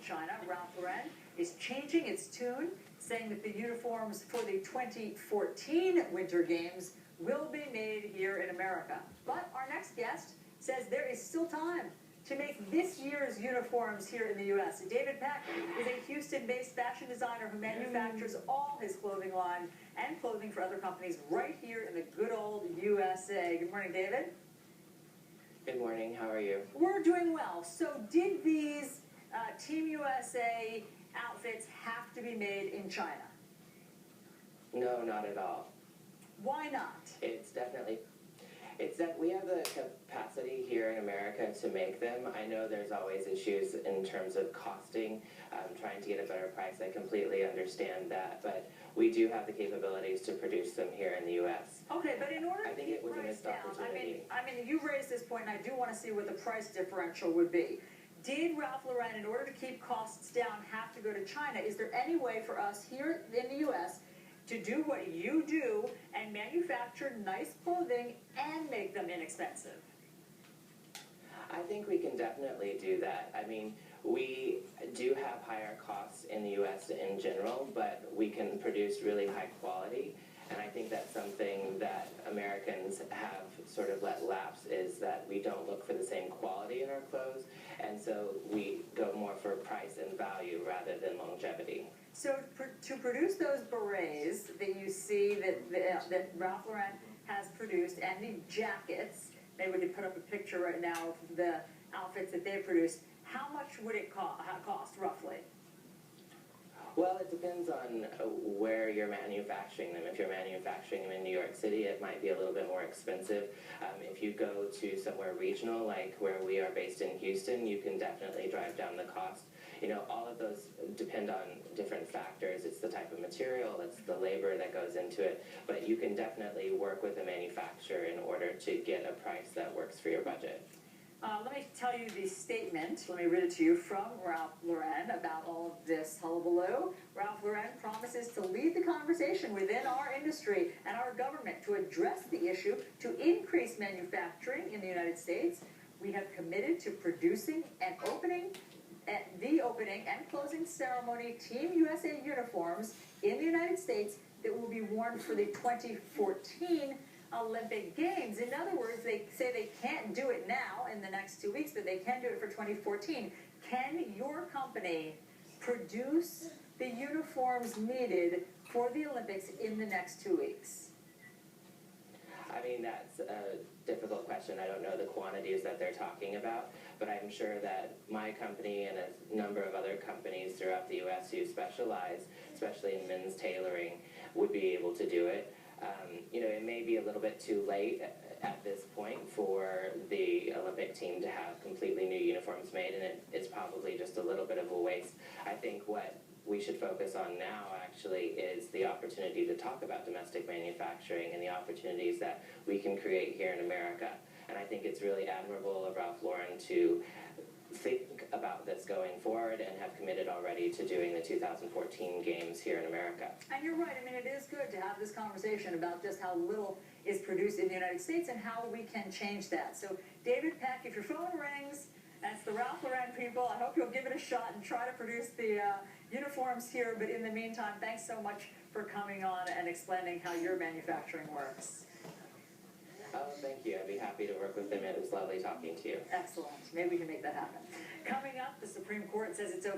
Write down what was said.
China. Ralph Lauren is changing its tune, saying that the uniforms for the 2014 Winter Games will be made here in America. But our next guest says there is still time to make this year's uniforms here in the U.S. David Peck is a Houston-based fashion designer who manufactures all his clothing line and clothing for other companies right here in the good old USA. Good morning, David. Good morning. How are you? We're doing well. So did these Team USA outfits have to be made in China? No, not at all. Why not? It's that we have the capacity here in America to make them. I know there's always issues in terms of costing, trying to get a better price. I completely understand that, but we do have the capabilities to produce them here in the U.S. Okay, but in order to I think keep it was a price missed down, opportunity. I mean, you raised this point, and I do want to see what the price differential would be. Did Ralph Lauren, in order to keep costs down, have to go to China? Is there any way for us here in the U.S. to do what you do and manufacture nice clothing and make them inexpensive? I think we can definitely do that. I mean, we do have higher costs in the U.S. in general, but we can produce really high quality. And I think that's something that Americans have sort of let lapse, is that we don't look for the same quality in our clothes, and so we go more for price and value rather than longevity. So to produce those berets that you see that Ralph Lauren has produced, and the jackets, maybe we could put up a picture right now of the outfits that they've produced, how much would it cost roughly? Well, it depends on where you're manufacturing them. If you're manufacturing them in New York City, it might be a little bit more expensive. If you go to somewhere regional, like where we are based in Houston, you can definitely drive down the cost. You know, all of those depend on different factors. It's the type of material, it's the labor that goes into it. But you can definitely work with a manufacturer in order to get a price that works for your budget. Let me tell you the statement, let me read it to you, from Ralph Lauren about all of this hullabaloo. Ralph Lauren promises to lead the conversation within our industry and our government to address the issue to increase manufacturing in the United States. We have committed to producing and opening and closing ceremony Team USA uniforms in the United States that will be worn for the 2014 Olympic Games. In other words, they say they can't do it now in the next 2 weeks, but they can do it for 2014. Can your company produce the uniforms needed for the Olympics in the next 2 weeks? I mean, that's a difficult question. I don't know the quantities that they're talking about, but I'm sure that my company and a number of other companies throughout the U.S. who specialize, especially in men's tailoring, would be able to do it. You know, it may be a little bit too late at this point for the Olympic team to have completely new uniforms made, and it's probably just a little bit of a waste. I think what we should focus on now actually is the opportunity to talk about domestic manufacturing and the opportunities that we can create here in America. And I think it's really admirable of Ralph Lauren to think about this going forward and have committed already to doing the 2014 games here in America. And you're right. I mean, it is good to have this conversation about just how little is produced in the United States and how we can change that. So, David Peck, if your phone rings, that's the Ralph Lauren people. I hope you'll give it a shot and try to produce the uniforms here. But in the meantime, thanks so much for coming on and explaining how your manufacturing works. Oh, thank you. I'd be happy to work with them. It was lovely talking to you. Excellent. Maybe we can make that happen. Coming up, the Supreme Court says it's okay